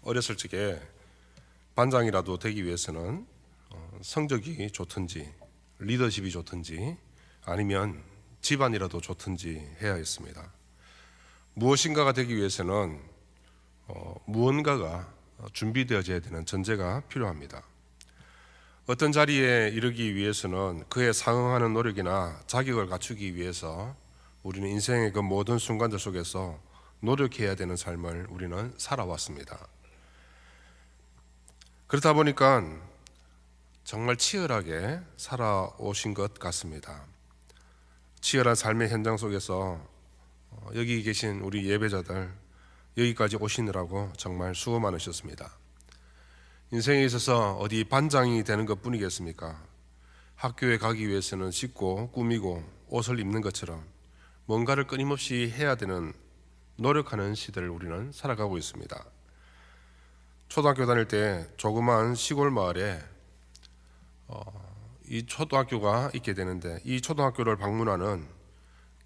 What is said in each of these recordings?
어렸을 적에 반장이라도 되기 위해서는 성적이 좋든지 리더십이 좋든지 아니면 집안이라도 좋든지 해야 했습니다. 무엇인가가 되기 위해서는 무언가가 준비되어져야 되는 전제가 필요합니다. 어떤 자리에 이르기 위해서는 그에 상응하는 노력이나 자격을 갖추기 위해서 우리는 인생의 그 모든 순간들 속에서 노력해야 되는 삶을 우리는 살아왔습니다. 그렇다 보니까 정말 치열하게 살아오신 것 같습니다. 치열한 삶의 현장 속에서 여기 계신 우리 예배자들 여기까지 오시느라고 정말 수고 많으셨습니다. 인생에 있어서 어디 반장이 되는 것 뿐이겠습니까? 학교에 가기 위해서는 씻고 꾸미고 옷을 입는 것처럼 뭔가를 끊임없이 해야 되는 노력하는 시대를 우리는 살아가고 있습니다. 초등학교 다닐 때 조그마한 시골 마을에 이 초등학교가 있게 되는데, 이 초등학교를 방문하는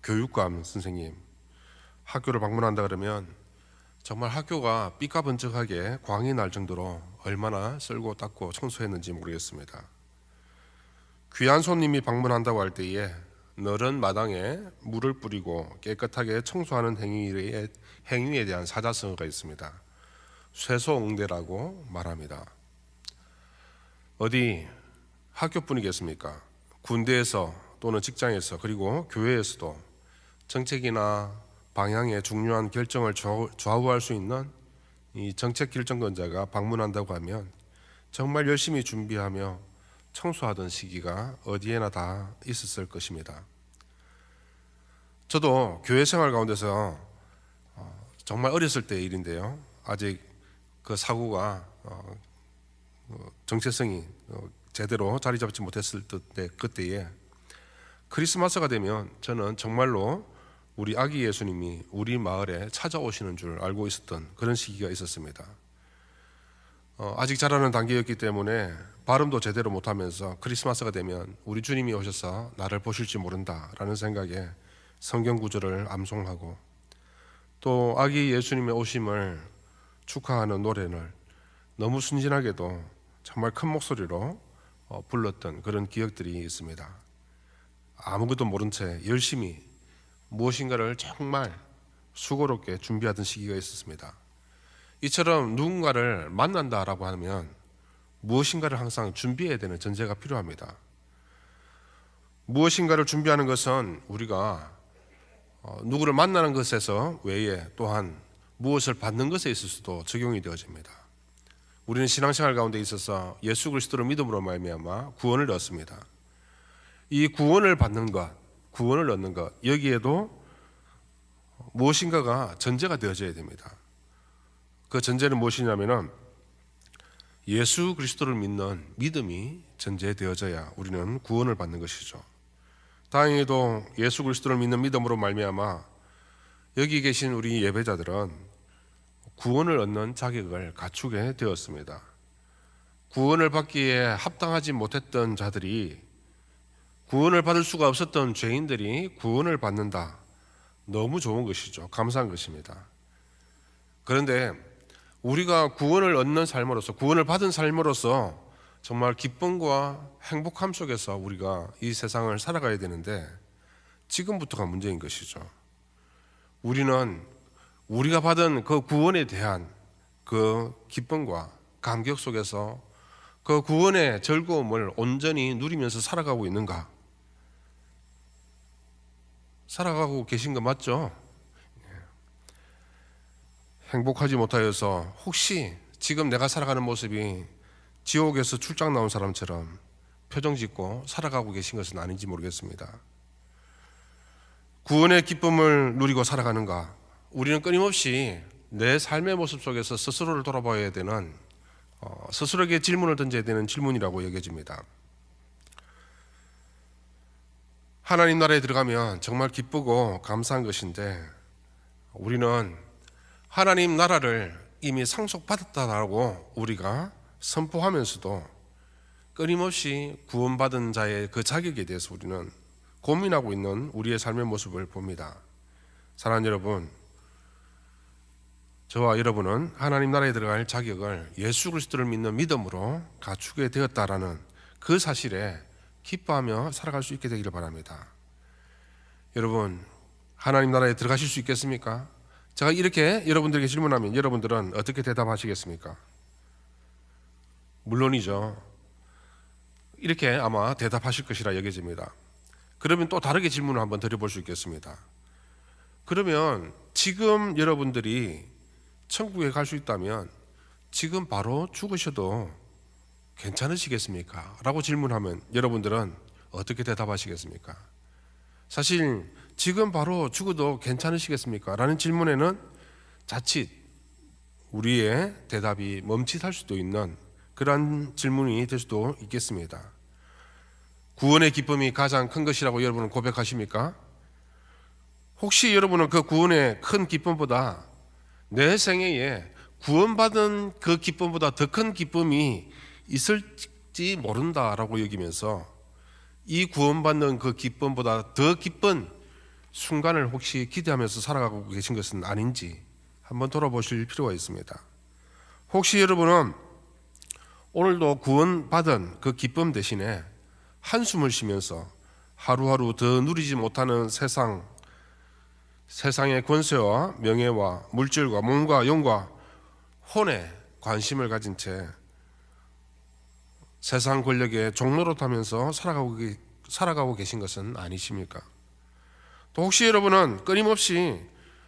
교육감 선생님, 학교를 방문한다 그러면 정말 학교가 삐까번쩍하게 광이 날 정도로 얼마나 쓸고 닦고 청소했는지 모르겠습니다. 귀한 손님이 방문한다고 할 때에 너른 마당에 물을 뿌리고 깨끗하게 청소하는 행위에 대한 사자성어가 있습니다. 쇠소응대라고 말합니다. 어디 학교뿐이겠습니까? 군대에서 또는 직장에서 그리고 교회에서도 정책이나 방향의 중요한 결정을 좌우할 수 있는 이 정책 결정권자가 방문한다고 하면 정말 열심히 준비하며 청소하던 시기가 어디에나 다 있었을 것입니다. 저도 교회 생활 가운데서 정말 어렸을 때의 일인데요, 아직 그 사고가 정체성이 제대로 자리 잡지 못했을 때, 그때에 크리스마스가 되면 저는 정말로 우리 아기 예수님이 우리 마을에 찾아오시는 줄 알고 있었던 그런 시기가 있었습니다. 아직 자라는 단계였기 때문에 발음도 제대로 못하면서 크리스마스가 되면 우리 주님이 오셔서 나를 보실지 모른다라는 생각에 성경 구절을 암송하고 또 아기 예수님의 오심을 축하하는 노래를 너무 순진하게도 정말 큰 목소리로 불렀던 그런 기억들이 있습니다. 아무것도 모른 채 열심히 무엇인가를 정말 수고롭게 준비하던 시기가 있었습니다. 이처럼 누군가를 만난다라고 하면 무엇인가를 항상 준비해야 되는 전제가 필요합니다. 무엇인가를 준비하는 것은 우리가 누구를 만나는 것에서 외에 또한 무엇을 받는 것에 있어서도 적용이 되어집니다. 우리는 신앙생활 가운데 있어서 예수 그리스도를 믿음으로 말미암아 구원을 얻습니다. 이 구원을 받는 것, 구원을 얻는 것, 여기에도 무엇인가가 전제가 되어져야 됩니다. 그 전제는 무엇이냐면은 예수 그리스도를 믿는 믿음이 전제되어져야 우리는 구원을 받는 것이죠. 다행히도 예수 그리스도를 믿는 믿음으로 말미암아 여기 계신 우리 예배자들은 구원을 얻는 자격을 갖추게 되었습니다. 구원을 받기에 합당하지 못했던 자들이, 구원을 받을 수가 없었던 죄인들이 구원을 받는다. 너무 좋은 것이죠. 감사한 것입니다. 그런데 우리가 구원을 얻는 삶으로서, 구원을 받은 삶으로서 정말 기쁨과 행복함 속에서 우리가 이 세상을 살아가야 되는데 지금부터가 문제인 것이죠. 우리는 우리가 받은 그 구원에 대한 그 기쁨과 감격 속에서 그 구원의 즐거움을 온전히 누리면서 살아가고 있는가? 살아가고 계신 거 맞죠? 행복하지 못하여서 혹시 지금 내가 살아가는 모습이 지옥에서 출장 나온 사람처럼 표정 짓고 살아가고 계신 것은 아닌지 모르겠습니다. 구원의 기쁨을 누리고 살아가는가? 우리는 끊임없이 내 삶의 모습 속에서 스스로를 돌아봐야 되는, 스스로에게 질문을 던져야 되는 질문이라고 여겨집니다. 하나님 나라에 들어가면 정말 기쁘고 감사한 것인데 우리는 하나님 나라를 이미 상속받았다라고 우리가 선포하면서도 끊임없이 구원받은 자의 그 자격에 대해서 우리는 고민하고 있는 우리의 삶의 모습을 봅니다. 사랑하는 여러분, 저와 여러분은 하나님 나라에 들어갈 자격을 예수 그리스도를 믿는 믿음으로 갖추게 되었다라는 그 사실에 기뻐하며 살아갈 수 있게 되기를 바랍니다. 여러분, 하나님 나라에 들어가실 수 있겠습니까? 제가 이렇게 여러분들에게 질문하면 여러분들은 어떻게 대답하시겠습니까? 물론이죠. 이렇게 아마 대답하실 것이라 여겨집니다. 그러면 또 다르게 질문을 한번 드려볼 수 있겠습니다. 그러면 지금 여러분들이 천국에 갈 수 있다면 지금 바로 죽으셔도 괜찮으시겠습니까? 라고 질문하면 여러분들은 어떻게 대답하시겠습니까? 사실 지금 바로 죽어도 괜찮으시겠습니까? 라는 질문에는 자칫 우리의 대답이 멈칫할 수도 있는 그러한 질문이 될 수도 있겠습니다. 구원의 기쁨이 가장 큰 것이라고 여러분은 고백하십니까? 혹시 여러분은 그 구원의 큰 기쁨보다 내 생애에 구원받은 그 기쁨보다 더 큰 기쁨이 있을지 모른다라고 여기면서 이 구원받는 그 기쁨보다 더 기쁜 순간을 혹시 기대하면서 살아가고 계신 것은 아닌지 한번 돌아보실 필요가 있습니다. 혹시 여러분은 오늘도 구원받은 그 기쁨 대신에 한숨을 쉬면서 하루하루 더 누리지 못하는 세상의 권세와 명예와 물질과 몸과 영과 혼에 관심을 가진 채 세상 권력의 종노릇하면서 살아가고 계신 것은 아니십니까? 또 혹시 여러분은 끊임없이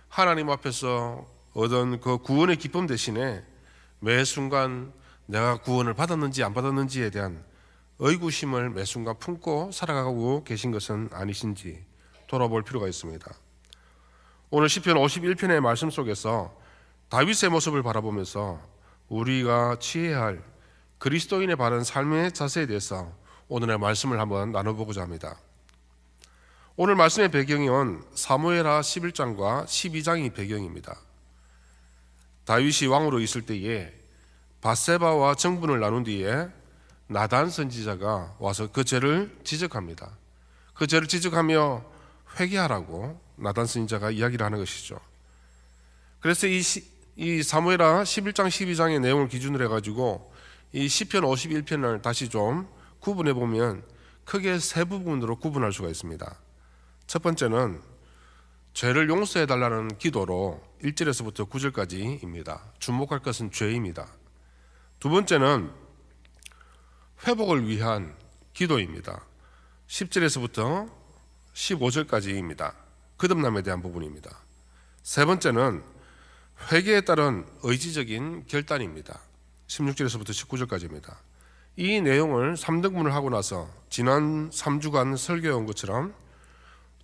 하나님 앞에서 얻은 그 구원의 기쁨 대신에 매 순간 내가 구원을 받았는지 안 받았는지에 대한 의구심을 매 순간 품고 살아가고 계신 것은 아니신지 돌아볼 필요가 있습니다. 오늘 시편 51편의 말씀 속에서 다윗의 모습을 바라보면서 우리가 취해야 할 그리스도인의 바른 삶의 자세에 대해서 오늘의 말씀을 한번 나눠보고자 합니다. 오늘 말씀의 배경은 사무엘하 11장과 12장이 배경입니다. 다윗이 왕으로 있을 때에 밧세바와 정분을 나눈 뒤에 나단 선지자가 와서 그 죄를 지적합니다. 그 죄를 지적하며 회개하라고 나단 선지자가 이야기를 하는 것이죠. 그래서 이 사무엘하 11장 12장의 내용을 기준으로 해가지고 이 시편 51편을 다시 좀 구분해 보면 크게 세 부분으로 구분할 수가 있습니다. 첫 번째는 죄를 용서해 달라는 기도로 1절에서부터 9절까지입니다. 주목할 것은 죄입니다. 두 번째는 회복을 위한 기도입니다. 10절에서부터 15절까지입니다. 거듭남에 대한 부분입니다. 세 번째는 회개에 따른 의지적인 결단입니다. 16절에서부터 19절까지입니다. 이 내용을 3등분을 하고 나서 지난 3주간 설교해 것처럼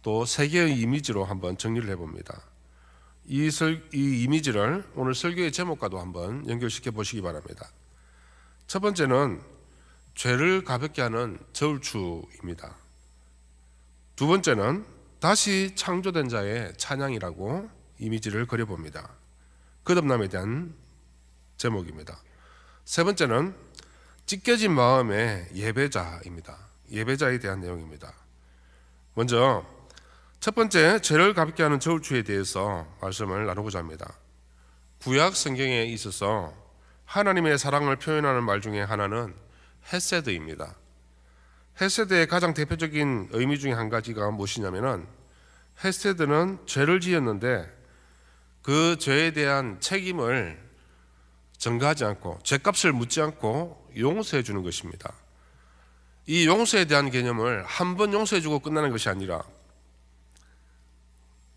또 3개의 이미지로 한번 정리를 해봅니다. 이 이미지를 오늘 설교의 제목과도 한번 연결시켜 보시기 바랍니다. 첫 번째는 죄를 가볍게 하는 저울추입니다. 두 번째는 다시 창조된 자의 찬양이라고 이미지를 그려봅니다. 거듭남에 대한 제목입니다. 세 번째는 찢겨진 마음의 예배자입니다. 예배자에 대한 내용입니다. 먼저 첫 번째 죄를 가볍게 하는 저울추에 대해서 말씀을 나누고자 합니다. 구약 성경에 있어서 하나님의 사랑을 표현하는 말 중에 하나는 헤세드입니다. 헤세드의 가장 대표적인 의미 중에 한 가지가 무엇이냐면은 헤세드는 죄를 지었는데 그 죄에 대한 책임을 전가하지 않고 죄값을 묻지 않고 용서해 주는 것입니다. 이 용서에 대한 개념을 한 번 용서해 주고 끝나는 것이 아니라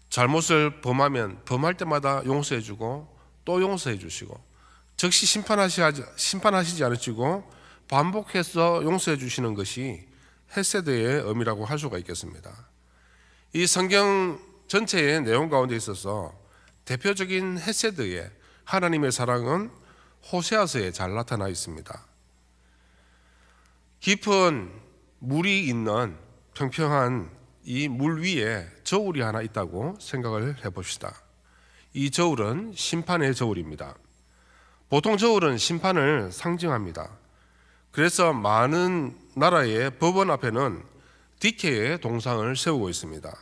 잘못을 범하면 범할 때마다 용서해 주고 또 용서해 주시고 즉시 심판하시지 않으시고 반복해서 용서해 주시는 것이 헤세드의 의미라고 할 수가 있겠습니다. 이 성경 전체의 내용 가운데 있어서 대표적인 헤세드의 하나님의 사랑은 호세아서에 잘 나타나 있습니다. 깊은 물이 있는 평평한 이 물 위에 저울이 하나 있다고 생각을 해봅시다. 이 저울은 심판의 저울입니다. 보통 저울은 심판을 상징합니다. 그래서 많은 나라의 법원 앞에는 디케의 동상을 세우고 있습니다.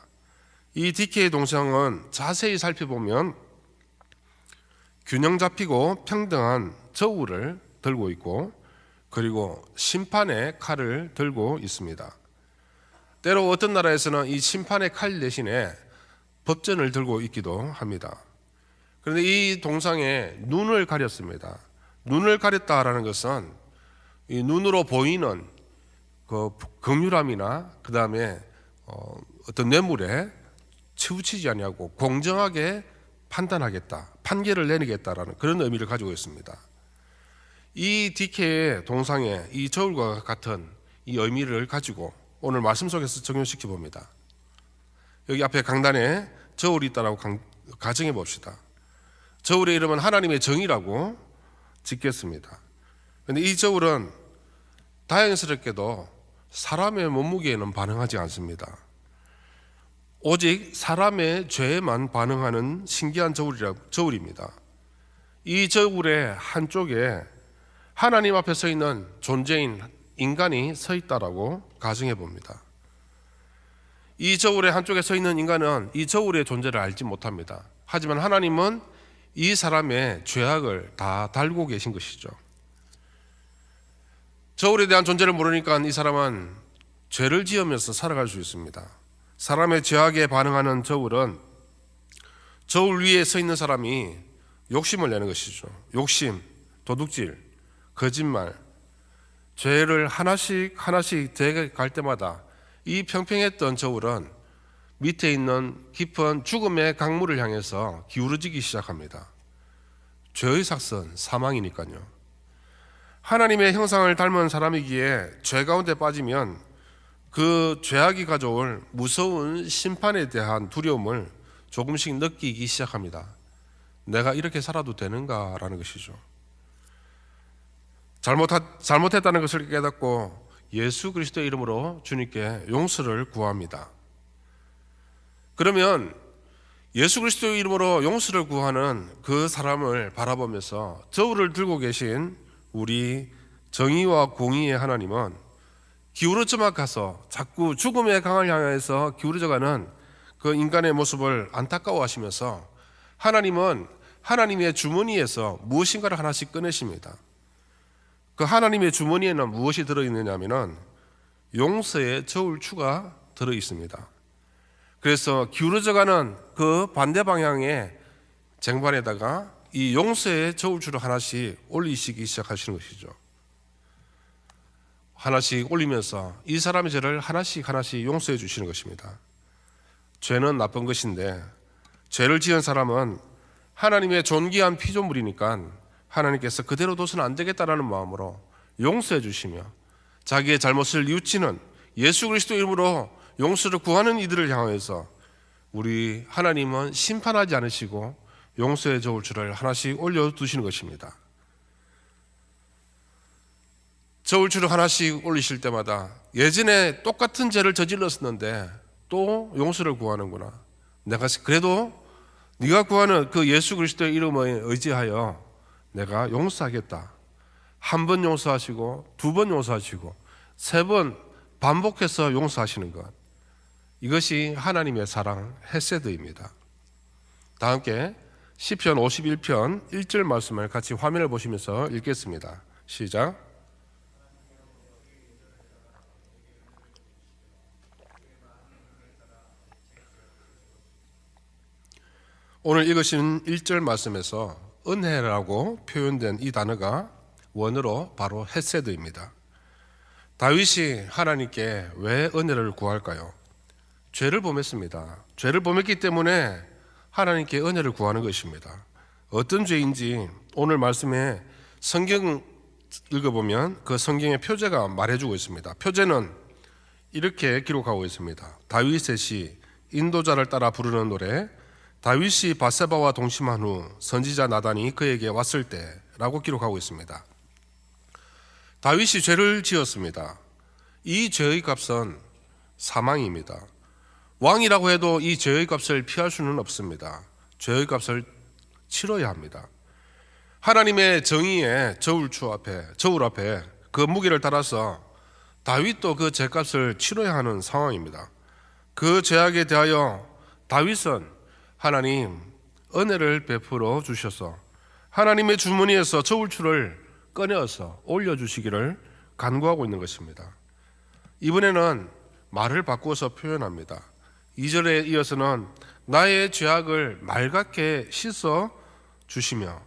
이 디케의 동상은 자세히 살펴보면 균형 잡히고 평등한 저울을 들고 있고, 그리고 심판의 칼을 들고 있습니다. 때로 어떤 나라에서는 이 심판의 칼 대신에 법전을 들고 있기도 합니다. 그런데 이 동상에 눈을 가렸습니다. 눈을 가렸다라는 것은 이 눈으로 보이는 그 긍휼함이나 그 다음에 어떤 뇌물에 치우치지 아니하고 공정하게 판단하겠다, 판결을 내리겠다라는 그런 의미를 가지고 있습니다. 이 디케의 동상에 이 저울과 같은 이 의미를 가지고 오늘 말씀 속에서 적용시켜 봅니다. 여기 앞에 강단에 저울이 있다라고 가정해 봅시다. 저울의 이름은 하나님의 정의라고 짓겠습니다. 그런데 이 저울은 다행스럽게도 사람의 몸무게에는 반응하지 않습니다. 오직 사람의 죄에만 반응하는 신기한 저울입니다. 이 저울의 한쪽에 하나님 앞에 서 있는 존재인 인간이 서 있다라고 가정해 봅니다. 이 저울의 한쪽에 서 있는 인간은 이 저울의 존재를 알지 못합니다. 하지만 하나님은 이 사람의 죄악을 다 달고 계신 것이죠. 저울에 대한 존재를 모르니까 이 사람은 죄를 지으면서 살아갈 수 있습니다. 사람의 죄악에 반응하는 저울은 저울 위에 서 있는 사람이 욕심을 내는 것이죠. 욕심, 도둑질, 거짓말, 죄를 하나씩 대갈 때마다 이 평평했던 저울은 밑에 있는 깊은 죽음의 강물을 향해서 기울어지기 시작합니다. 죄의 삭선, 사망이니까요. 하나님의 형상을 닮은 사람이기에 죄 가운데 빠지면 그 죄악이 가져올 무서운 심판에 대한 두려움을 조금씩 느끼기 시작합니다. 내가 이렇게 살아도 되는가라는 것이죠. 잘못했다는 것을 깨닫고 예수 그리스도의 이름으로 주님께 용서를 구합니다. 그러면 예수 그리스도의 이름으로 용서를 구하는 그 사람을 바라보면서 저울을 들고 계신 우리 정의와 공의의 하나님은 기울어져만 가서 자꾸 죽음의 강을 향해서 기울어져가는 그 인간의 모습을 안타까워하시면서 하나님은 하나님의 주머니에서 무엇인가를 하나씩 꺼내십니다. 그 하나님의 주머니에는 무엇이 들어있느냐 하면은 용서의 저울추가 들어있습니다. 그래서 기울어져가는 그 반대 방향의 쟁반에다가 이 용서의 저울추를 하나씩 올리시기 시작하시는 것이죠. 하나씩 올리면서 이 사람의 죄를 하나씩 용서해 주시는 것입니다. 죄는 나쁜 것인데 죄를 지은 사람은 하나님의 존귀한 피조물이니까 하나님께서 그대로 둬서는 안 되겠다라는 마음으로 용서해 주시며 자기의 잘못을 뉘우치는 예수 그리스도 이름으로 용서를 구하는 이들을 향해서 우리 하나님은 심판하지 않으시고 용서의 저울추를 하나씩 올려두시는 것입니다. 저울추를 하나씩 올리실 때마다 예전에 똑같은 죄를 저질렀었는데 또 용서를 구하는구나. 내가 그래도 네가 구하는 그 예수 그리스도의 이름에 의지하여 내가 용서하겠다. 한 번 용서하시고 두 번 용서하시고 세 번 반복해서 용서하시는 것. 이것이 하나님의 사랑 헤세드입니다. 다 함께 시편 51편 1절 말씀을 같이 화면을 보시면서 읽겠습니다. 시작. 오늘 읽으신 1절 말씀에서 은혜라고 표현된 이 단어가 원어로 바로 헤세드입니다. 다윗이 하나님께 왜 은혜를 구할까요? 죄를 범했습니다. 죄를 범했기 때문에 하나님께 은혜를 구하는 것입니다. 어떤 죄인지 오늘 말씀에 성경 읽어보면 그 성경의 표제가 말해주고 있습니다. 표제는 이렇게 기록하고 있습니다. 다윗의 시, 인도자를 따라 부르는 노래, 다윗이 밧세바와 동침한 후 선지자 나단이 그에게 왔을 때라고 기록하고 있습니다. 다윗이 죄를 지었습니다. 이 죄의 값은 사망입니다. 왕이라고 해도 이 죄의 값을 피할 수는 없습니다. 죄의 값을 치러야 합니다. 하나님의 정의의 저울 앞에 그 무게를 따라서 다윗도 그 죄값을 치러야 하는 상황입니다. 그 죄악에 대하여 다윗은 하나님 은혜를 베풀어 주셔서 하나님의 주머니에서 저울추를 꺼내어서 올려주시기를 간구하고 있는 것입니다. 이번에는 말을 바꾸어서 표현합니다. 2절에 이어서는 나의 죄악을 맑게 씻어 주시며,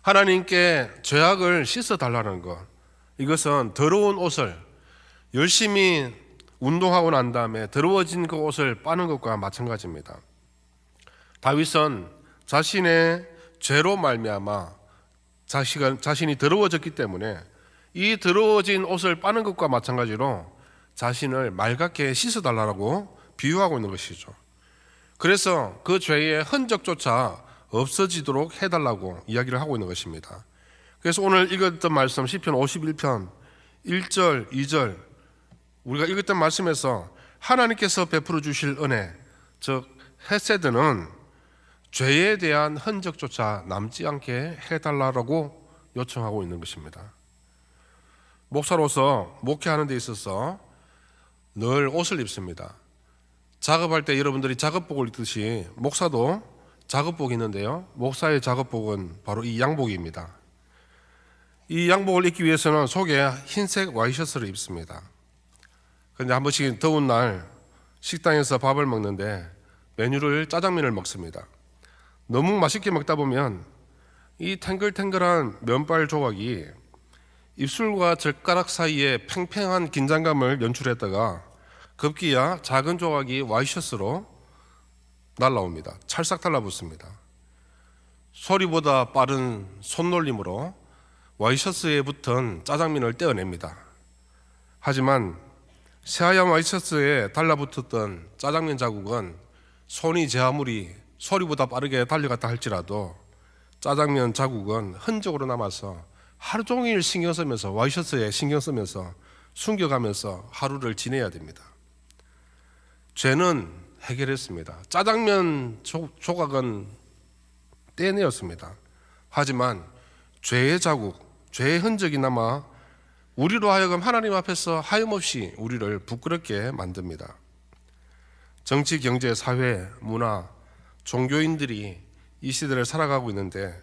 하나님께 죄악을 씻어 달라는 것, 이것은 더러운 옷을 열심히 운동하고 난 다음에 더러워진 그 옷을 빠는 것과 마찬가지입니다. 다윗은 자신의 죄로 말미암아 자신이 더러워졌기 때문에 이 더러워진 옷을 빠는 것과 마찬가지로 자신을 맑게 씻어달라고 비유하고 있는 것이죠. 그래서 그 죄의 흔적조차 없어지도록 해달라고 이야기를 하고 있는 것입니다. 그래서 오늘 읽었던 말씀 시편 51편 1절 2절 우리가 읽었던 말씀에서 하나님께서 베풀어 주실 은혜, 즉 헤세드는 죄에 대한 흔적조차 남지 않게 해달라고 요청하고 있는 것입니다. 목사로서 목회하는 데 있어서 늘 옷을 입습니다. 작업할 때 여러분들이 작업복을 입듯이 목사도 작업복이 있는데요, 목사의 작업복은 바로 이 양복입니다. 이 양복을 입기 위해서는 속에 흰색 와이셔츠를 입습니다. 그런데 한 번씩 더운 날 식당에서 밥을 먹는데 메뉴를 짜장면을 먹습니다. 너무 맛있게 먹다 보면 이 탱글탱글한 면발 조각이 입술과 젓가락 사이에 팽팽한 긴장감을 연출했다가 급기야 작은 조각이 와이셔츠로 날라옵니다. 찰싹 달라붙습니다. 소리보다 빠른 손놀림으로 와이셔츠에 붙은 짜장면을 떼어냅니다. 하지만 새하얀 와이셔츠에 달라붙었던 짜장면 자국은 손이 제 아무리 소리보다 빠르게 달려갔다 할지라도 짜장면 자국은 흔적으로 남아서 하루 종일 신경 쓰면서 와이셔츠에 신경 쓰면서 숨겨가면서 하루를 지내야 됩니다. 죄는 해결했습니다. 짜장면 조각은 떼내었습니다. 하지만 죄의 자국, 죄의 흔적이 남아 우리로 하여금 하나님 앞에서 하염없이 우리를 부끄럽게 만듭니다. 정치, 경제, 사회, 문화, 종교인들이 이 시대를 살아가고 있는데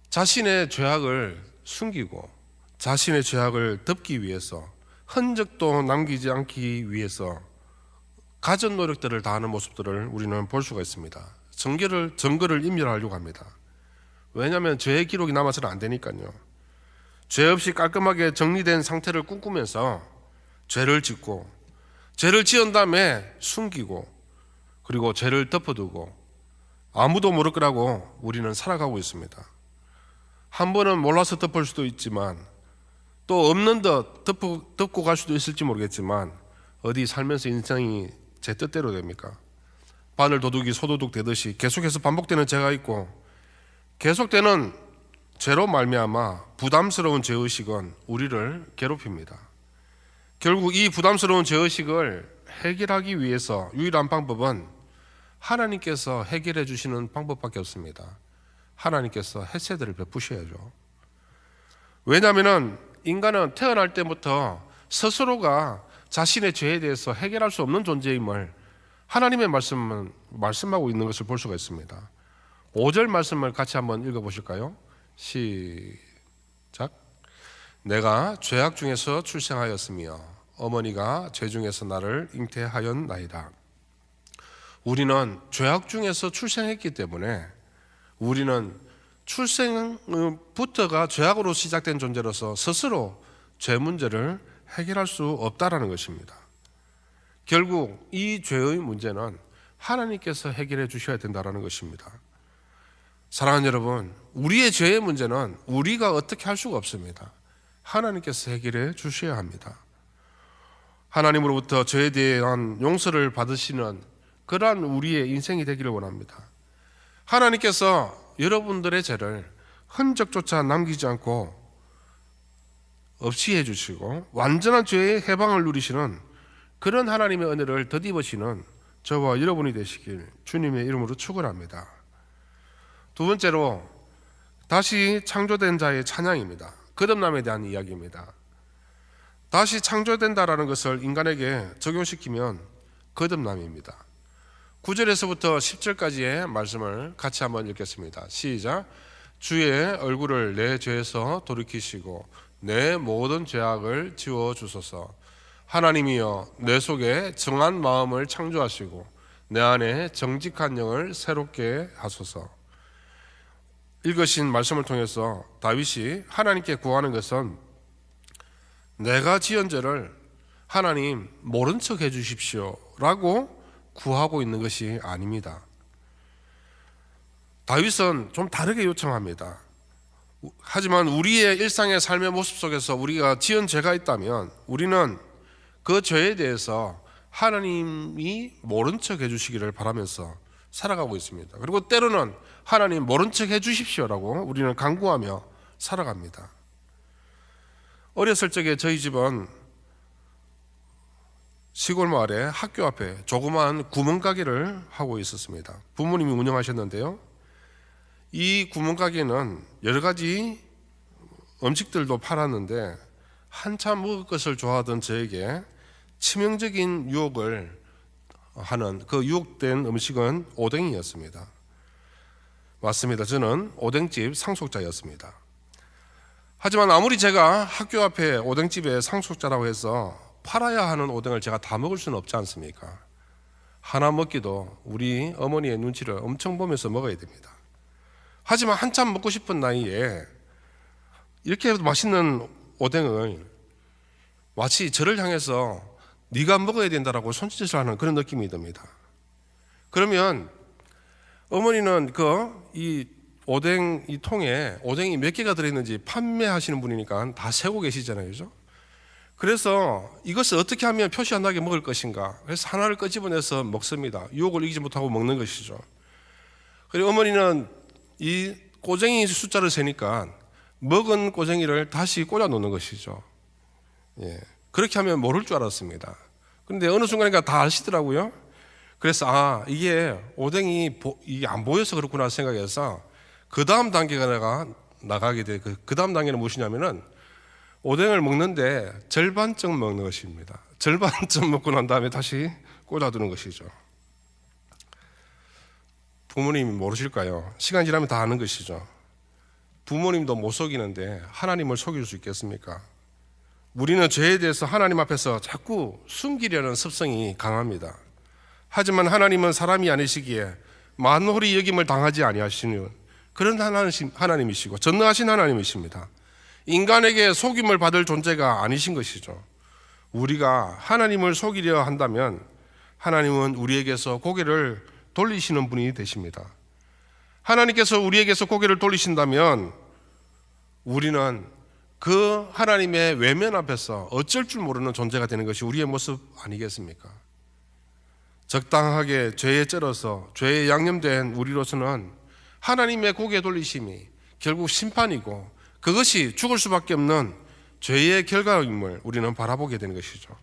자신의 죄악을 숨기고 자신의 죄악을 덮기 위해서 흔적도 남기지 않기 위해서 가전 노력들을 다하는 모습들을 우리는 볼 수가 있습니다. 증거를 인멸하려고 합니다. 왜냐하면 죄의 기록이 남아서는 안 되니까요. 죄 없이 깔끔하게 정리된 상태를 꿈꾸면서 죄를 짓고 죄를 지은 다음에 숨기고 그리고 죄를 덮어두고 아무도 모를 거라고 우리는 살아가고 있습니다. 한 번은 몰라서 덮을 수도 있지만 또 없는 듯 덮고 갈 수도 있을지 모르겠지만 어디 살면서 인생이 제 뜻대로 됩니까? 바늘 도둑이 소도둑 되듯이 계속해서 반복되는 죄가 있고 계속되는 죄로 말미암아 부담스러운 죄의식은 우리를 괴롭힙니다. 결국 이 부담스러운 죄의식을 해결하기 위해서 유일한 방법은 하나님께서 해결해 주시는 방법밖에 없습니다. 하나님께서 헤세드를 베푸셔야죠. 왜냐하면 인간은 태어날 때부터 스스로가 자신의 죄에 대해서 해결할 수 없는 존재임을 하나님의 말씀은 말씀하고 있는 것을 볼 수가 있습니다. 5절 말씀을 같이 한번 읽어보실까요? 시작. 내가 죄악 중에서 출생하였으며 어머니가 죄 중에서 나를 잉태하였나이다. 우리는 죄악 중에서 출생했기 때문에 우리는 출생부터가 죄악으로 시작된 존재로서 스스로 죄 문제를 해결할 수 없다라는 것입니다. 결국 이 죄의 문제는 하나님께서 해결해 주셔야 된다는 것입니다. 사랑하는 여러분, 우리의 죄의 문제는 우리가 어떻게 할 수가 없습니다. 하나님께서 해결해 주셔야 합니다. 하나님으로부터 죄에 대한 용서를 받으시는 그러한 우리의 인생이 되기를 원합니다. 하나님께서 여러분들의 죄를 흔적조차 남기지 않고 없이 해주시고 완전한 죄의 해방을 누리시는 그런 하나님의 은혜를 덧입으시는 저와 여러분이 되시길 주님의 이름으로 축원합니다. 두 번째로 다시 창조된 자의 찬양입니다. 거듭남에 대한 이야기입니다. 다시 창조된다라는 것을 인간에게 적용시키면 거듭남입니다. 9절에서부터 10절까지의 말씀을 같이 한번 읽겠습니다. 시작. 주의 얼굴을 내 죄에서 돌이키시고 내 모든 죄악을 지워주소서. 하나님이여 내 속에 정한 마음을 창조하시고 내 안에 정직한 영을 새롭게 하소서. 읽으신 말씀을 통해서 다윗이 하나님께 구하는 것은 내가 지은 죄를 하나님 모른 척 해주십시오 라고 구하고 있는 것이 아닙니다. 다윗은 좀 다르게 요청합니다. 하지만 우리의 일상의 삶의 모습 속에서 우리가 지은 죄가 있다면 우리는 그 죄에 대해서 하나님이 모른 척 해주시기를 바라면서 살아가고 있습니다. 그리고 때로는 하나님 모른 척 해주십시오라고 우리는 간구하며 살아갑니다. 어렸을 적에 저희 집은 시골 마을에 학교 앞에 조그마한 구멍가게를 하고 있었습니다. 부모님이 운영하셨는데요, 이 구멍가게는 여러 가지 음식들도 팔았는데 한참 먹을 것을 좋아하던 저에게 치명적인 유혹을 하는 그 유혹된 음식은 오뎅이었습니다. 맞습니다. 저는 오뎅집 상속자였습니다. 하지만 아무리 제가 학교 앞에 오뎅집의 상속자라고 해서 팔아야 하는 오뎅을 제가 다 먹을 수는 없지 않습니까? 하나 먹기도 우리 어머니의 눈치를 엄청 보면서 먹어야 됩니다. 하지만 한참 먹고 싶은 나이에 이렇게 맛있는 오뎅을 마치 저를 향해서 네가 먹어야 된다라고 손짓을 하는 그런 느낌이 듭니다. 그러면 어머니는 이 오뎅 이 통에 오뎅이 몇 개가 들어있는지 판매하시는 분이니까 다 세고 계시잖아요, 그죠? 그래서 이것을 어떻게 하면 표시 안 나게 먹을 것인가? 그래서 하나를 끄집어내서 먹습니다. 유혹을 이기지 못하고 먹는 것이죠. 그리고 어머니는 이 꼬쟁이 숫자를 세니까 먹은 꼬쟁이를 다시 꽂아 놓는 것이죠. 예. 그렇게 하면 모를 줄 알았습니다. 그런데 어느 순간인가 다 아시더라고요. 그래서 이게 오뎅이 이게 안 보여서 그렇구나 생각해서 그 다음 단계가 내가 나가게 돼. 그 다음 단계는 무엇이냐면은 오뎅을 먹는데 절반쯤 먹는 것입니다. 절반쯤 먹고 난 다음에 다시 꽂아두는 것이죠. 부모님이 모르실까요? 시간 지나면 다 아는 것이죠. 부모님도 못 속이는데 하나님을 속일 수 있겠습니까? 우리는 죄에 대해서 하나님 앞에서 자꾸 숨기려는 습성이 강합니다. 하지만 하나님은 사람이 아니시기에 만홀히 여김을 당하지 아니하시는 그런 하나님이시고 전능하신 하나님이십니다. 인간에게 속임을 받을 존재가 아니신 것이죠. 우리가 하나님을 속이려 한다면 하나님은 우리에게서 고개를 돌리시는 분이 되십니다. 하나님께서 우리에게서 고개를 돌리신다면 우리는 그 하나님의 외면 앞에서 어쩔 줄 모르는 존재가 되는 것이 우리의 모습 아니겠습니까? 적당하게 죄에 쩔어서 죄에 양념된 우리로서는 하나님의 고개 돌리심이 결국 심판이고 그것이 죽을 수밖에 없는 죄의 결과임을 우리는 바라보게 되는 것이죠.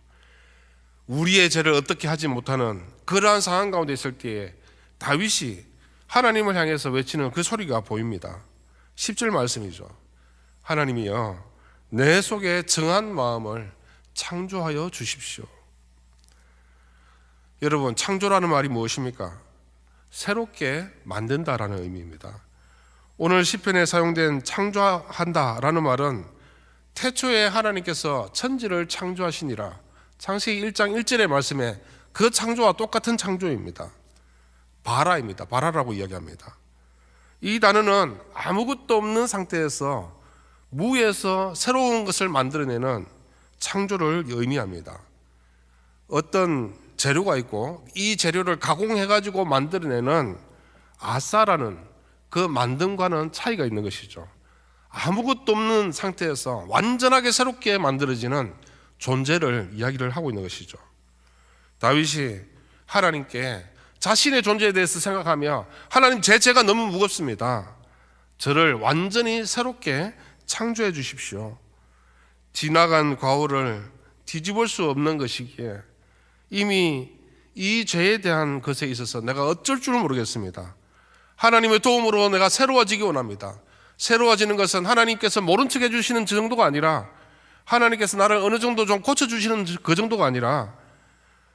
우리의 죄를 어떻게 하지 못하는 그러한 상황 가운데 있을 때에 다윗이 하나님을 향해서 외치는 그 소리가 보입니다. 10절 말씀이죠. 하나님이여 내 속에 정한 마음을 창조하여 주십시오. 여러분, 창조라는 말이 무엇입니까? 새롭게 만든다라는 의미입니다. 오늘 시편에 사용된 창조한다라는 말은 태초에 하나님께서 천지를 창조하시니라, 창세기 1장 1절의 말씀에 그 창조와 똑같은 창조입니다. 바라입니다. 바라라고 이야기합니다. 이 단어는 아무것도 없는 상태에서 무에서 새로운 것을 만들어내는 창조를 의미합니다. 어떤 재료가 있고 이 재료를 가공해가지고 만들어내는 아싸라는 그 만듦과는 차이가 있는 것이죠. 아무것도 없는 상태에서 완전하게 새롭게 만들어지는 존재를 이야기를 하고 있는 것이죠. 다윗이 하나님께 자신의 존재에 대해서 생각하며 하나님 제 죄가 너무 무겁습니다. 저를 완전히 새롭게 창조해 주십시오. 지나간 과오를 뒤집을 수 없는 것이기에 이미 이 죄에 대한 것에 있어서 내가 어쩔 줄 모르겠습니다. 하나님의 도움으로 내가 새로워지기 원합니다. 새로워지는 것은 하나님께서 모른 척 해주시는 그 정도가 아니라 하나님께서 나를 어느 정도 좀 고쳐주시는 그 정도가 아니라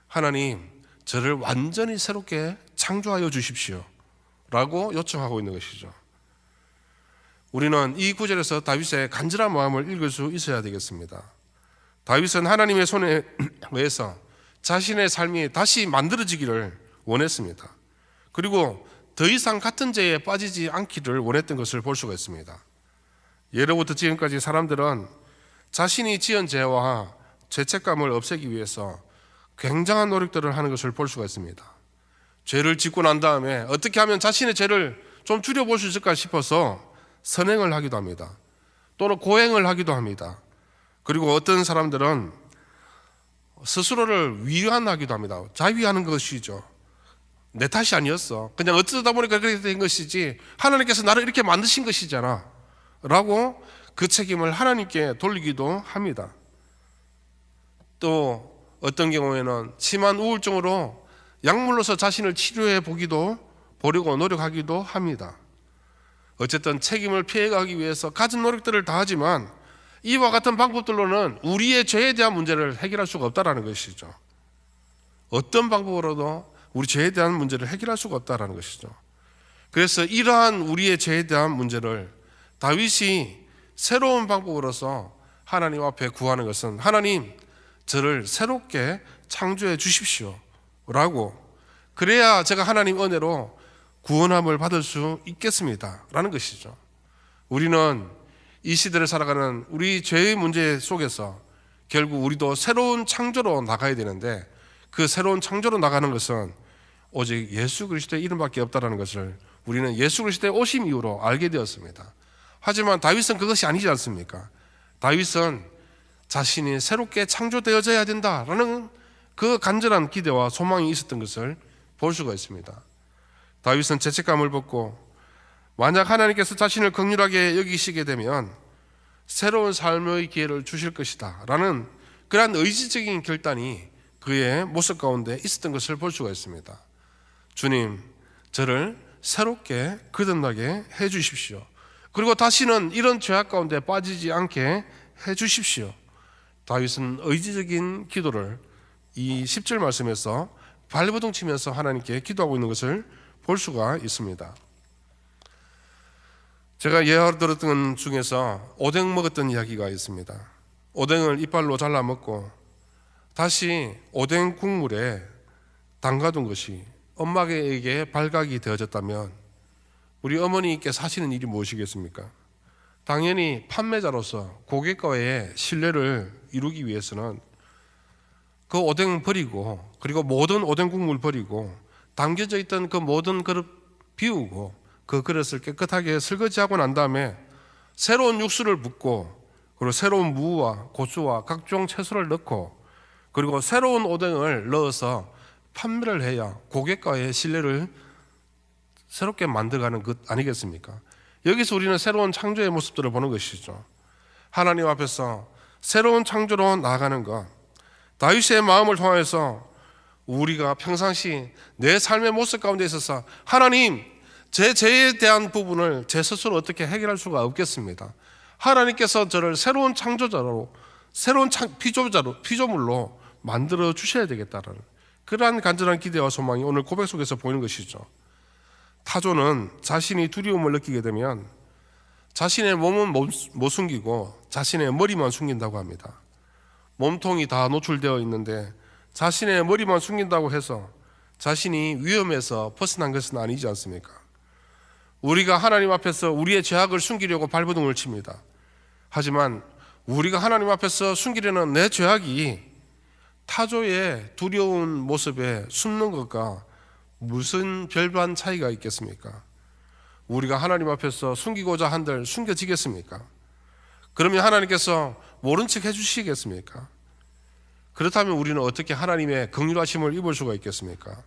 하나님 저를 완전히 새롭게 창조하여 주십시오 라고 요청하고 있는 것이죠. 우리는 이 구절에서 다윗의 간절한 마음을 읽을 수 있어야 되겠습니다. 다윗은 하나님의 손에 의해서 자신의 삶이 다시 만들어지기를 원했습니다. 그리고 더 이상 같은 죄에 빠지지 않기를 원했던 것을 볼 수가 있습니다. 예로부터 지금까지 사람들은 자신이 지은 죄와 죄책감을 없애기 위해서 굉장한 노력들을 하는 것을 볼 수가 있습니다. 죄를 짓고 난 다음에 어떻게 하면 자신의 죄를 좀 줄여볼 수 있을까 싶어서 선행을 하기도 합니다. 또는 고행을 하기도 합니다. 그리고 어떤 사람들은 스스로를 위안하기도 합니다. 자위하는 것이죠. 내 탓이 아니었어. 그냥 어쩌다 보니까 그렇게 된 것이지 하나님께서 나를 이렇게 만드신 것이잖아 라고 그 책임을 하나님께 돌리기도 합니다. 또 어떤 경우에는 심한 우울증으로 약물로서 자신을 치료해 보려고 노력하기도 합니다. 어쨌든 책임을 피해가기 위해서 가진 노력들을 다하지만 이와 같은 방법들로는 우리의 죄에 대한 문제를 해결할 수가 없다는 것이죠. 어떤 방법으로도 우리 죄에 대한 문제를 해결할 수가 없다는 것이죠. 그래서 이러한 우리의 죄에 대한 문제를 다윗이 새로운 방법으로서 하나님 앞에 구하는 것은 하나님, 저를 새롭게 창조해 주십시오 라고, 그래야 제가 하나님 은혜로 구원함을 받을 수 있겠습니다 라는 것이죠. 우리는 이 시대를 살아가는 우리 죄의 문제 속에서 결국 우리도 새로운 창조로 나가야 되는데, 그 새로운 창조로 나가는 것은 오직 예수 그리스도의 이름밖에 없다는 것을 우리는 예수 그리스도의 오심 이후로 알게 되었습니다. 하지만 다윗은 그것이 아니지 않습니까? 다윗은 자신이 새롭게 창조되어져야 된다라는 그 간절한 기대와 소망이 있었던 것을 볼 수가 있습니다. 다윗은 죄책감을 벗고 만약 하나님께서 자신을 긍휼하게 여기시게 되면 새로운 삶의 기회를 주실 것이다 라는 그러한 의지적인 결단이 그의 모습 가운데 있었던 것을 볼 수가 있습니다. 주님, 저를 새롭게 거듭나게 해 주십시오. 그리고 다시는 이런 죄악 가운데 빠지지 않게 해 주십시오. 다윗은 의지적인 기도를 이 10절 말씀에서 발버둥 치면서 하나님께 기도하고 있는 것을 볼 수가 있습니다. 제가 예화로 들었던 중에서 오뎅 먹었던 이야기가 있습니다. 오뎅을 이빨로 잘라 먹고 다시 오뎅 국물에 담가둔 것이 엄마에게 발각이 되어졌다면 우리 어머니께서 하시는 일이 무엇이겠습니까? 당연히 판매자로서 고객과의 신뢰를 이루기 위해서는 그 오뎅 버리고, 그리고 모든 오뎅 국물 버리고 담겨져 있던 그 모든 그릇 비우고 그 그릇을 깨끗하게 설거지하고 난 다음에 새로운 육수를 붓고, 그리고 새로운 무와 고추와 각종 채소를 넣고, 그리고 새로운 오뎅을 넣어서 판매를 해야 고객과의 신뢰를 새롭게 만들어가는 것 아니겠습니까? 여기서 우리는 새로운 창조의 모습들을 보는 것이죠. 하나님 앞에서 새로운 창조로 나아가는 것, 다윗의 마음을 통해서 우리가 평상시 내 삶의 모습 가운데 있어서 하나님, 제 죄에 대한 부분을 제 스스로 어떻게 해결할 수가 없겠습니다. 하나님께서 저를 새로운 창조자로, 새로운 피조물로 만들어 주셔야 되겠다는 그러한 간절한 기대와 소망이 오늘 고백 속에서 보이는 것이죠. 타조는 자신이 두려움을 느끼게 되면 자신의 몸은 못 숨기고 자신의 머리만 숨긴다고 합니다. 몸통이 다 노출되어 있는데 자신의 머리만 숨긴다고 해서 자신이 위험에서 벗어난 것은 아니지 않습니까? 우리가 하나님 앞에서 우리의 죄악을 숨기려고 발버둥을 칩니다. 하지만 우리가 하나님 앞에서 숨기려는 내 죄악이 타조의 두려운 모습에 숨는 것과 무슨 별반 차이가 있겠습니까? 우리가 하나님 앞에서 숨기고자 한들 숨겨지겠습니까? 그러면 하나님께서 모른 척 해주시겠습니까? 그렇다면 우리는 어떻게 하나님의 긍휼하심을 입을 수가 있겠습니까?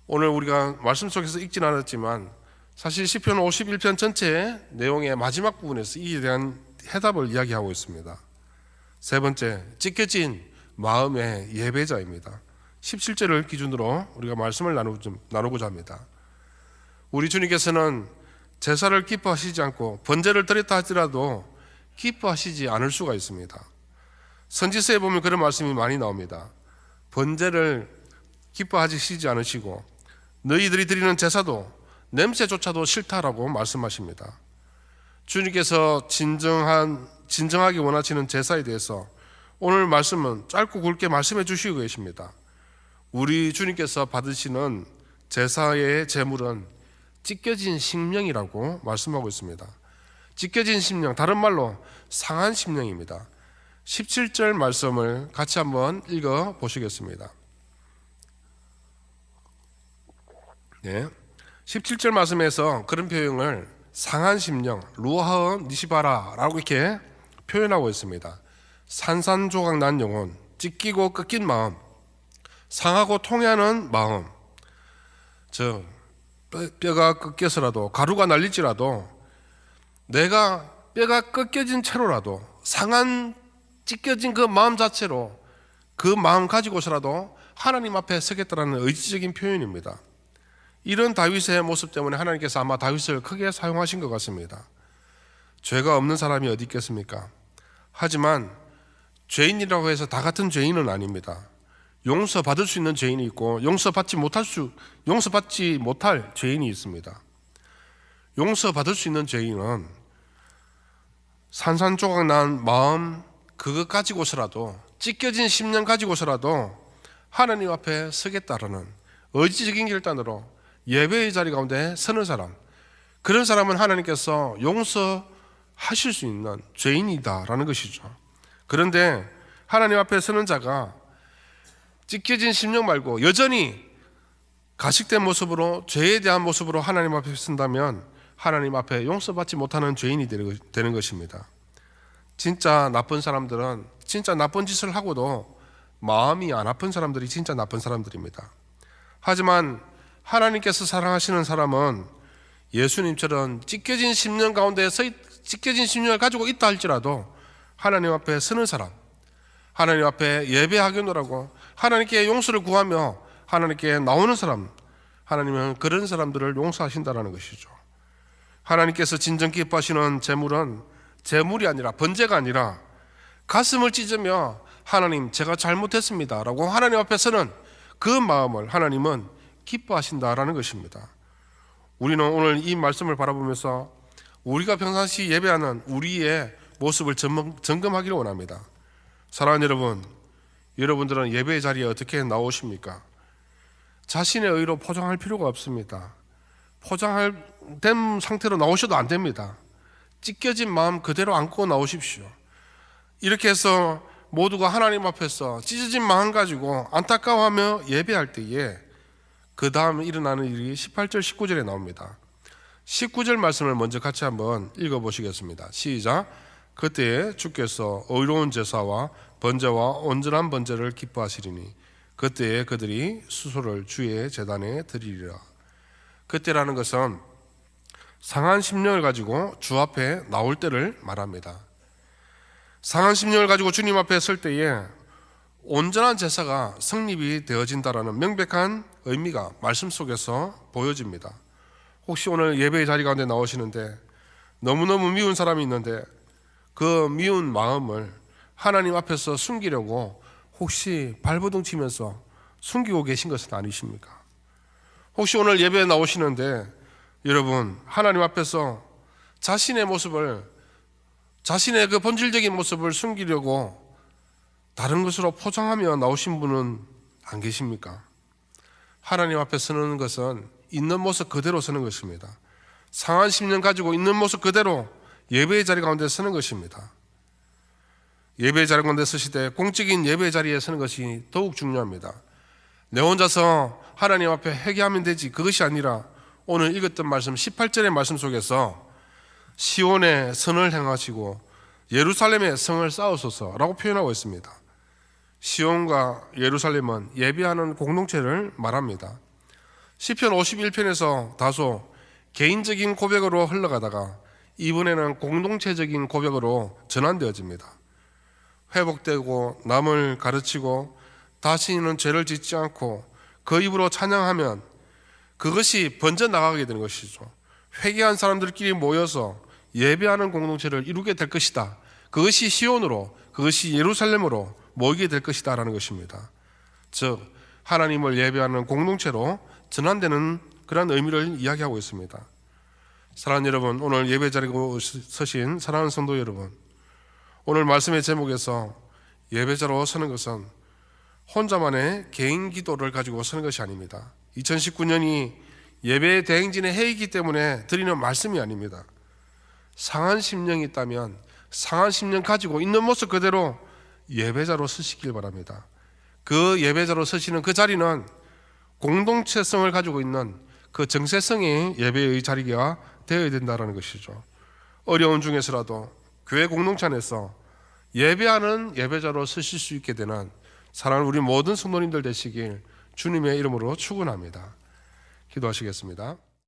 오늘 우리가 말씀 속에서 읽진 않았지만 사실 시편 51편 전체의 내용의 마지막 부분에서 이에 대한 해답을 이야기하고 있습니다. 세 번째, 찢겨진 마음의 예배자입니다. 17절을 기준으로 우리가 말씀을 나누고자 합니다. 우리 주님께서는 제사를 기뻐하시지 않고 번제를 드렸다 할지라도 기뻐하시지 않을 수가 있습니다. 선지서에 보면 그런 말씀이 많이 나옵니다. 번제를 기뻐하시지 않으시고 너희들이 드리는 제사도 냄새조차도 싫다라고 말씀하십니다. 주님께서 진정하게 원하시는 제사에 대해서 오늘 말씀은 짧고 굵게 말씀해 주시고 계십니다. 우리 주님께서 받으시는 제사의 제물은 찢겨진 심령이라고 말씀하고 있습니다. 찢겨진 심령, 다른 말로 상한 심령입니다. 17절 말씀을 같이 한번 읽어 보시겠습니다. 네, 17절 말씀에서 그런 표현을 상한 심령, 루하어 니시바라라고 이렇게 표현하고 있습니다. 산산조각 난 영혼, 찢기고 꺾인 마음, 상하고 통해하는 마음, 즉 뼈가 꺾여서라도 가루가 날릴지라도 내가 뼈가 꺾여진 채로라도 상한 찢겨진 그 마음 자체로 그 마음 가지고서라도 하나님 앞에 서겠다라는 의지적인 표현입니다. 이런 다윗의 모습 때문에 하나님께서 아마 다윗을 크게 사용하신 것 같습니다. 죄가 없는 사람이 어디 있겠습니까? 하지만 죄인이라고 해서 다 같은 죄인은 아닙니다. 용서받을 수 있는 죄인이 있고 용서받지 못할 죄인이 있습니다. 용서받을 수 있는 죄인은 산산조각 난 마음 그것 가지고서라도 찢겨진 심령 가지고서라도 하나님 앞에 서겠다라는 의지적인 결단으로 예배의 자리 가운데 서는 사람, 그런 사람은 하나님께서 용서하실 수 있는 죄인이다라는 것이죠. 그런데 하나님 앞에 서는 자가 찢겨진 심령 말고 여전히 가식된 모습으로 죄에 대한 모습으로 하나님 앞에 선다면 하나님 앞에 용서받지 못하는 죄인이 되는 것입니다. 진짜 나쁜 사람들은 진짜 나쁜 짓을 하고도 마음이 안 아픈 사람들이 진짜 나쁜 사람들입니다. 하지만 하나님께서 사랑하시는 사람은 예수님처럼 찢겨진 심령 가운데서 찢겨진 심령을 가지고 있다 할지라도 하나님 앞에 서는 사람, 하나님 앞에 예배하겠노라고 하나님께 용서를 구하며 하나님께 나오는 사람, 하나님은 그런 사람들을 용서하신다는 것이죠. 하나님께서 진정 기뻐하시는 제물은 제물이 아니라 번제가 아니라 가슴을 찢으며 하나님 제가 잘못했습니다 라고 하나님 앞에 서는 그 마음을 하나님은 기뻐하신다라는 것입니다. 우리는 오늘 이 말씀을 바라보면서 우리가 평상시 예배하는 우리의 모습을 점검하기를 원합니다. 사랑하는 여러분, 여러분들은 예배의 자리에 어떻게 나오십니까? 자신의 의로 포장할 필요가 없습니다. 포장된 상태로 나오셔도 안 됩니다. 찢겨진 마음 그대로 안고 나오십시오. 이렇게 해서 모두가 하나님 앞에서 찢어진 마음 가지고 안타까워하며 예배할 때에 그 다음 일어나는 일이 18절 19절에 나옵니다. 19절 말씀을 먼저 같이 한번 읽어보시겠습니다. 시작. 그때에 주께서 의로운 제사와 번제와 온전한 번제를 기뻐하시리니 그때에 그들이 수소를 주의 제단에 드리리라. 그때라는 것은 상한 심령을 가지고 주 앞에 나올 때를 말합니다. 상한 심령을 가지고 주님 앞에 설 때에 온전한 제사가 성립이 되어진다라는 명백한 의미가 말씀 속에서 보여집니다. 혹시 오늘 예배의 자리 가운데 나오시는데 너무너무 미운 사람이 있는데 그 미운 마음을 하나님 앞에서 숨기려고 혹시 발버둥 치면서 숨기고 계신 것은 아니십니까? 혹시 오늘 예배에 나오시는데 여러분 하나님 앞에서 자신의 모습을, 자신의 그 본질적인 모습을 숨기려고 다른 것으로 포장하며 나오신 분은 안 계십니까? 하나님 앞에 서는 것은 있는 모습 그대로 서는 것입니다. 상한 심령 가지고 있는 모습 그대로 예배의 자리 가운데 서는 것입니다. 예배의 자리 가운데 서시되 공적인 예배의 자리에 서는 것이 더욱 중요합니다. 내 혼자서 하나님 앞에 회개하면 되지, 그것이 아니라 오늘 읽었던 말씀 18절의 말씀 속에서 시온의 선을 행하시고 예루살렘의 성을 쌓으소서라고 표현하고 있습니다. 시온과 예루살렘은 예배하는 공동체를 말합니다. 시편 51편에서 다소 개인적인 고백으로 흘러가다가 이번에는 공동체적인 고백으로 전환되어집니다. 회복되고 남을 가르치고 다시는 죄를 짓지 않고 그 입으로 찬양하면 그것이 번져나가게 되는 것이죠. 회개한 사람들끼리 모여서 예배하는 공동체를 이루게 될 것이다. 그것이 시온으로, 그것이 예루살렘으로 모이게 될 것이다 라는 것입니다. 즉 하나님을 예배하는 공동체로 전환되는 그런 의미를 이야기하고 있습니다. 사랑하는 여러분, 오늘 예배 자리에 서신 사랑하는 성도 여러분, 오늘 말씀의 제목에서 예배자로 서는 것은 혼자만의 개인 기도를 가지고 서는 것이 아닙니다. 2019년이 예배 대행진의 해이기 때문에 드리는 말씀이 아닙니다. 상한 심령이 있다면 상한 심령 가지고 있는 모습 그대로 예배자로 서시길 바랍니다. 그 예배자로 서시는 그 자리는 공동체성을 가지고 있는 그 정체성이 예배의 자리가 되어야 된다는 것이죠. 어려운 중에서라도 교회 공동체 안에서 예배하는 예배자로 서실 수 있게 되는 사랑하는 우리 모든 성도님들 되시길 주님의 이름으로 축원합니다. 기도하시겠습니다.